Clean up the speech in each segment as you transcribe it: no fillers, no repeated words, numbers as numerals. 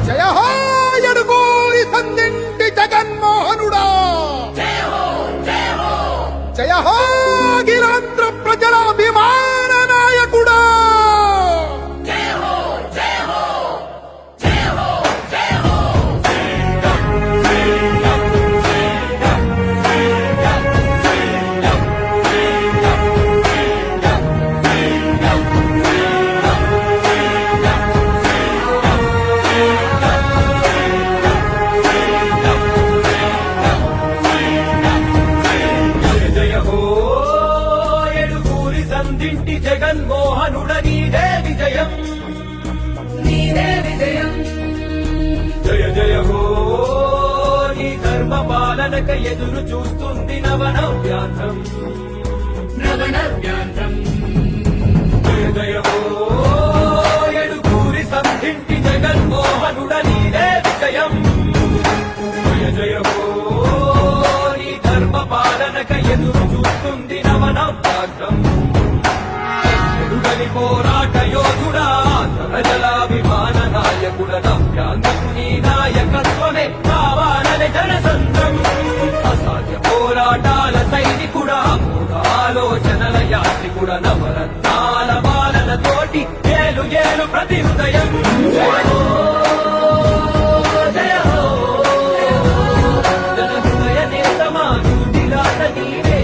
జయ హో ఎడుగూరి సందింటి జగన్మోహనుడా, జయ హో అఖిలాంధ్ర ప్రజల అభిమాన నాయకుడా. జగన్మోహనుడ నీదే విజయం, నీదే విజయం. జయ జయ హో నీ ధర్మ పాలనక ఎదురు చూస్తుంది నవనవ్యాంధ్రం, నవనవ్యాంధ్రం. జయ జయ హో ఎడుగూరి సంధింటి జగన్మోహనుడ నీదే విజయం. జయ జయ హో నీ ధర్మ పాలనక ఎదురు చూస్తుంది నవనవ్యాంధ్రం. పోరాట యోధుడా, ప్రజలాభిమాన నాయకుడ, నవ్యాంధ్రం నీ నాయకత్వమే కావాలని జనసంద్రం. అసాధ్య పోరాటాల సైనికుడా, ఆలోచనల యాత్రికుడ, నవరత్నాల బాలలతోటి ఏలు ఏలు ప్రతి హృదయం. జయ హో జన హృదయ నేతమా డ్యూటీలాట నీవే.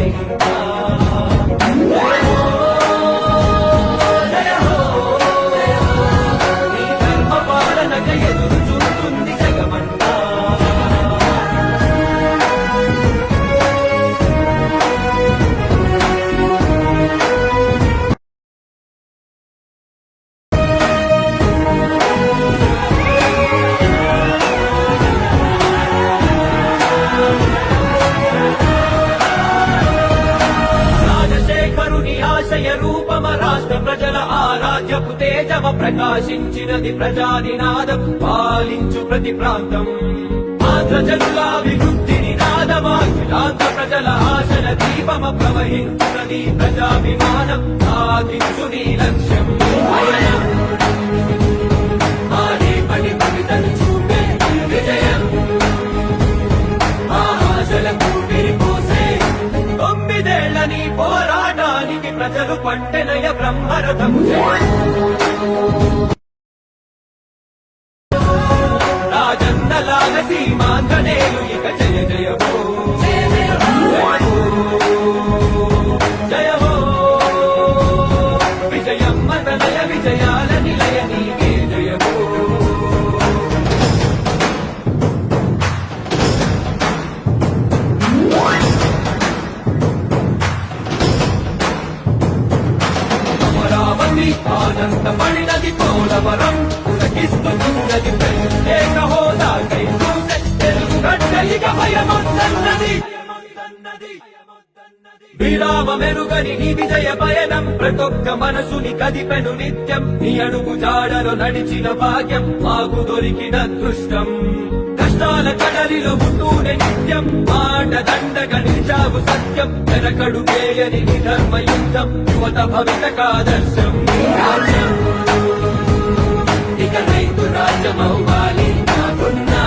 ఎదురు చూస్తుంది జగమంతా. రాజశేఖరుని ఆశయ రూపమ రాష్ట్ర ప్రజల ఆరాధ్యపు తేజమ ప్రకాశించినది ప్రజానినాదం, పాలించు ప్రతి ప్రాంతం. ఆంధ్ర జనుల అభివృద్ధి నినాదమా, అఖిలాంధ్ర ప్రజల ఆశల దీపమ ప్రవహించునది ప్రజాభిమానం, సాధించు నీ లక్ష్యం. ఆడే పని కవితను చూపే విజయం, ఆశలకు విరిపోసే 9 ఏళ్ల నీ పోరాటానికి ప్రజలు పట్టెనయ బ్రహ్మరథము. రాజన్నలాగ సీమాంధ్రనేలు ఇక జయ జయ హో, జయ హో విజయమ్మ తనయ విజయాల నిలయ నీకే జయ హో. అమరావతి ఆనందపడినది పోలవరం, ఉదకిస్తున్నది ప్రత్యేక హోదాకై చూసే తెలుగు గడ్డ ఇక భయమొద్దన్నది. విరామ మెరుగని నీ విజయ పయనం ప్రతొక్క మనసుని కదిపెను నిత్యం. నీ అడుగు జాడలో నడిచిన భాగ్యం మాకు దొరికిన అదృష్టం. కష్టాల కడలిలో ఉంటూనే నిత్యం మాట దండగా నిలిచావు సత్యం. వెనకడు వేయని నీ ధర్మ యుద్ధం, యువత భవితకాదర్శం. ఇక రైతు రాజ్యమవ్వాలి, నాకున్నా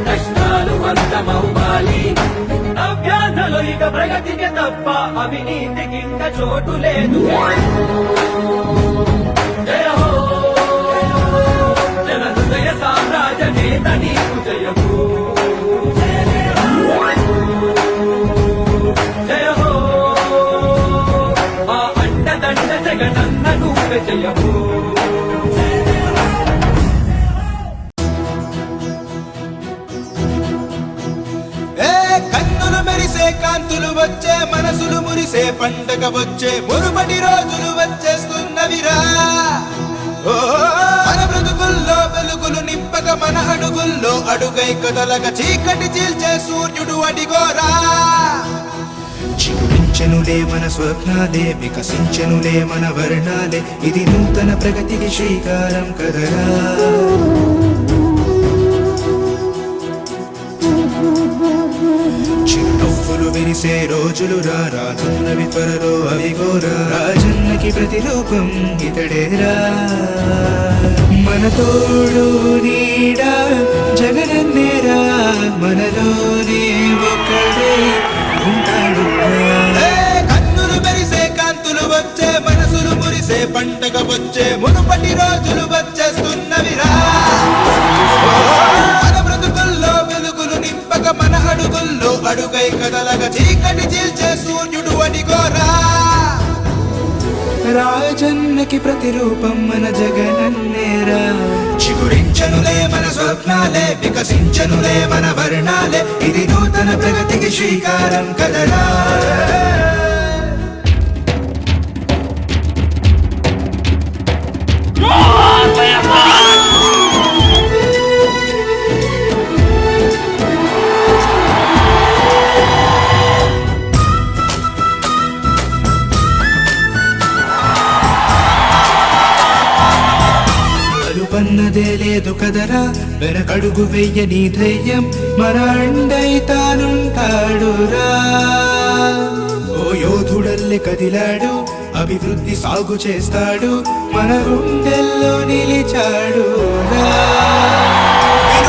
కష్టాలు అంతమవ్వాలి. నవ్యాంధ్రలో ఇక ప్రగతికి తప్ప అవినీతికి ఇంక చోటు లేదు. జయ హో జన హృదయ సామ్రాజ్య నేత నీకు జయ హో, జయ హో మా అండదండ జగనన్న నువ్వే జయ హో. కన్నులు మెరిసే కాంతులు వచ్చే, మనసులు మురిసే పండగ వచ్చే, మురుమటి రోజులు వచ్చేస్తున్నవిరా. మన బ్రతుకుల్లో వెలుగులు నింపక, మన అడుగుల్లో అడుగై కదలక, చీకటి చీల్చే సూర్యుడు అడిగోరా. చిగురించెనులే మన స్వప్నాలే, వికసించెనులే మన వర్ణాలే, ఇది నూతన ప్రగతికి శ్రీకారం కదరా. చిరునవ్వులు విరిసే రోజులు రానున్నవి త్వరలో అవిగోరా రాజన్నకి ప్రతిరూపం ఇతడేరా మన తోడు నీడా జగనన్నేరా మనలోనే ఒకడే ఉంటాడు కన్నులు మెరిసే కాంతులు వచ్చే మనసులు మురిసే పంటగ వచ్చే మునుపటి రోజులు వచ్చేస్తున్నవిరా మన బ్రతుకుల్లో వెలుగులు నింపక మన అడుగుల్లో అడుగై కదలగా చీకటి చీల్చే సూర్యుడు అడిగోరా రాజన్నకి ప్రతిరూపం మన జగనన్నేరా చిగురించనులే మన స్వప్నాలే వికసించనులే మన వర్ణాలే ఇది నూతన ప్రగతికి శ్రీకారం కదరా పన్నదే లేదు కదరా వెనకడుగు వెయ్యని ధైర్యం మన అండై తానుంటాడురా ఓ యోధుడల్లె కదిలాడు అభివృద్ధి సాగు చేస్తాడు మన గుండెల్లో నిలిచాడు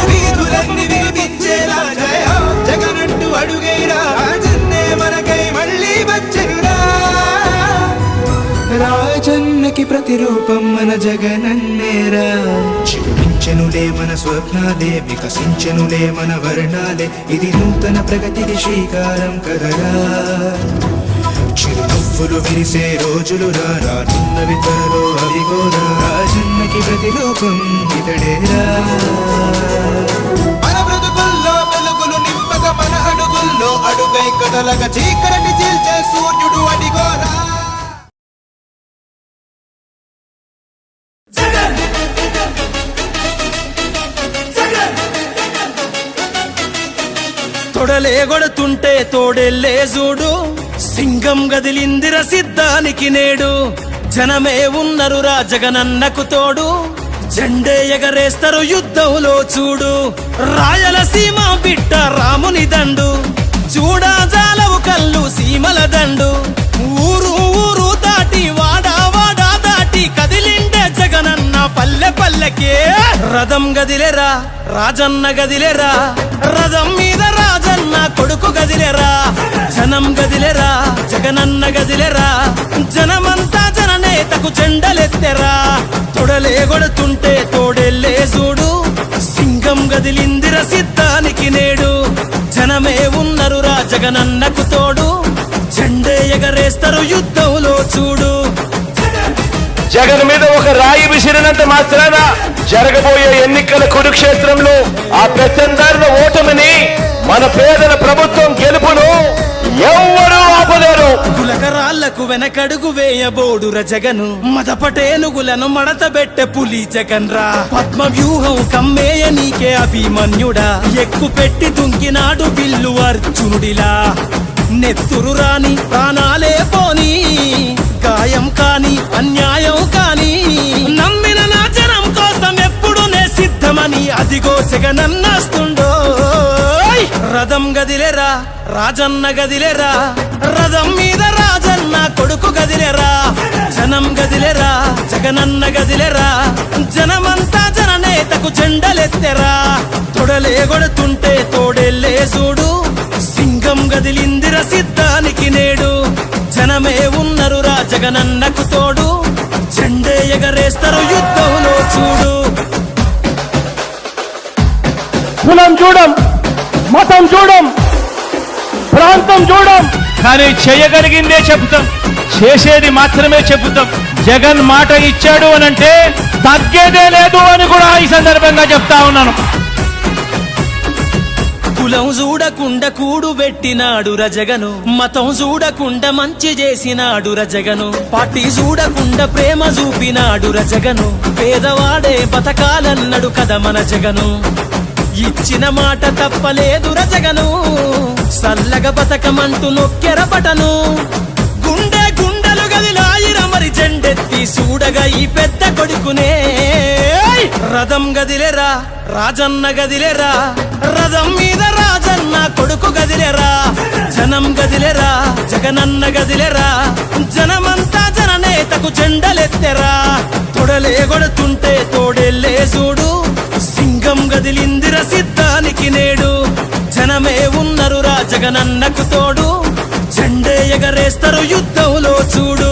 వీధులన్నీ వినిపించేలా జయ జగనంటూ అడుగైరా రాజన్నే మనకై మళ్ళీ వచ్చెనురా రాజన్నకి ప్రతిరూపం మన జగనన్నేరా చిగురించెనులే మన స్వప్నాలే వికసించెనులే మన వర్ణాలే ఇది నూతన ప్రగతికి శ్రీకారం కదరా చిరునవ్వులు విరిసే రోజులు రానున్నవి త్వరలో అవిగోరా రాజన్నకి ప్రతిరూపం ఇతడేరా మన బ్రతుకుల్లో వెలుగులు నింపక మన అడుగుల్లో అడుగై కదలగా చీకటి చీల్చే సూర్యుడు అడిగోరా తొడలేగొడుతుంటే తోడెల్లే చూడు సింగం గదిలిందిర సిద్ధానికి నేడు జనమే ఉన్నరు రా జగనన్నకు తోడు జెండే ఎగరేస్తారు యుద్ధంలో చూడు రాయలసీమ బిడ్డ రాముని దండు చూడా జాలవు కళ్ళు సీమల దండు ఊరు ఊరు దాటి వాడా వాడా దాటి కదిలిండే జగనన్న పల్లె పల్లెకే రథం గదిలేరా రాజన్న గదిలేరా రథం మీద రాజన్న కొడుకు గదిలేరా జనం గదిలేరా జగనన్న గదిలేరా జనమంతా జననేతకు జెండలెత్తెరా తొడలేగొడుతుంటే తోడెల్లే చూడు సింగం గదిలిందిర సిద్ధానికి నేడు జనమే ఉన్నరు రా జగనన్నకు తోడు జెండే ఎగరేస్తారు యుద్ధంలో చూడు జగన్ మీద ఒక రాయి విసిరినంత మాత్రాన జరగబోయే ఎన్నికల కురుక్షేత్రంలో ఆ పెత్తందారుల ఓటమిని మన పేదల ప్రభుత్వం గెలుపును ఎవ్వరూ ఆపలేరు కులకరాళ్లకు వెనకడుగు వేయబోడుర జగను మదపటేనుగులను మడతబెట్టె పులి జగన్ రా పద్మ వ్యూహం కమ్మేయ నీకే అభిమన్యుడా ఎక్కు పెట్టి దుంకినాడు బిల్లు అర్జునుడిలా నెత్తురు రాని ప్రాణాలే పోని గాయం కాని అన్యాయం కాని నమ్మిన నా జనం కోసం ఎప్పుడు నే సిద్ధమని అదిగో జగనన్నస్తుండో రథం గదిలేరా రాజన్న గదిలేరా రథం మీద రాజన్న కొడుకు గదిలేరా జనం గదిలేరా జగనన్న గదిలేరా జనమంతా జననేతకు జెండలెత్తెరా తొడలేగొడుతుంటే తోడెల్లే చూడు సింగం గదిలిందిర సిద్ధానికి నేడు జనమే ఉన్నరు రా జగనన్నకు తోడు జెండే ఎగరేస్తారు యుద్ధంలో చూడు కులం చూడం మతం చూడం ప్రాంతం చూడం కానీ చేయగలిగిందే చెబుతాం చేసేది మాత్రమే చెబుతాం జగన్ మాట ఇచ్చాడు అనంటే తగ్గేదే లేదు అని కూడా ఈ సందర్భంగా చెప్తా ఉన్నాను కులం చూడకుండా కూడు పెట్టినాడు రజగను మతం చూడకుండా మంచి చేసినాడు రజగను పార్టీ చూడకుండా ప్రేమ చూపినాడు రజగను పేదవాడే బతకాలన్నాడు కదా మన జగను ఇచ్చిన మాట తప్పలేదు రజగను సల్లగ బతకమంటూ నొక్కెర బటను గుండె గుండెలు గదిలాయిర మరి జెండెత్తి చూడగా ఈ పెద్ద కొడుకునే రథం గదిలేరా రాజన్న గదిలేరా రథం మీద రాజన్న కొడుకు గదిలేరా జనం గదిలేరా జగనన్న గదిలేరా జనమంతా జననేతకు జెండలెత్తెరా తొడలే కొడుతుంటే తోడెల్లే చూడు సింగం గదిలిందిర సిద్ధానికి నేడు జనమే ఉన్నరు రా జగనన్నకు తోడు జెండే ఎగరేస్తారు యుద్ధంలో చూడు.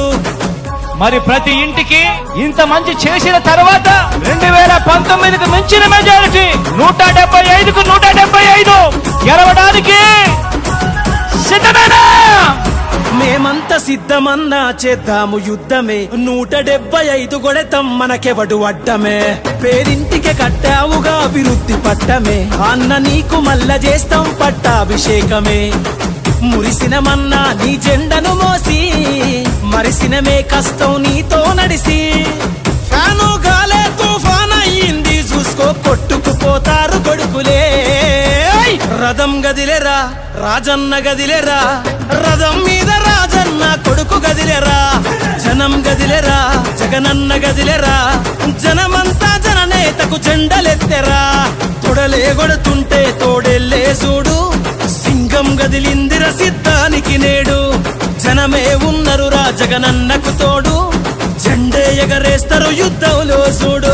మరి ప్రతి ఇంటికి ఇంత మంచి చేసిన తర్వాత 2019కు మించిన మెజారిటీ 175కు 175 గెలవడానికి సిద్ధమేనా? మేమంతా సిద్ధమన్నా చేద్దాము యుద్ధమే 175 కొడతాం మనకెవడు అడ్డమే పేరింటికి కట్టావుగా అభివృద్ధి పట్టమే అన్న నీకు మల్ల చేస్తాం పట్టాభిషేకమే మురిసినమన్నా నీ జెండను మోసి మరిసినమే కష్టం నీతో నడిసి ఫ్యాను గాలే తుఫాన్ అయ్యింది చూసుకో కొట్టుకుపోతారు కొడుకులే రథం గదిలేరా రాజన్న గదిలేరా రథం మీద రాజన్న కొడుకు గదిలేరా జనం గదిలేరా జగనన్న గదిలేరా జనమంతా జననేతకు జెండలెత్తెరా తొడలే కొడుతుంటే తోడెల్లే చూడు సింగం గదిలిందిర సిద్ధానికి నేడు జనమే ఉన్నరు రా జగనన్నకు తోడు జెండే ఎగరేస్తారు యుద్ధంలో చూడు.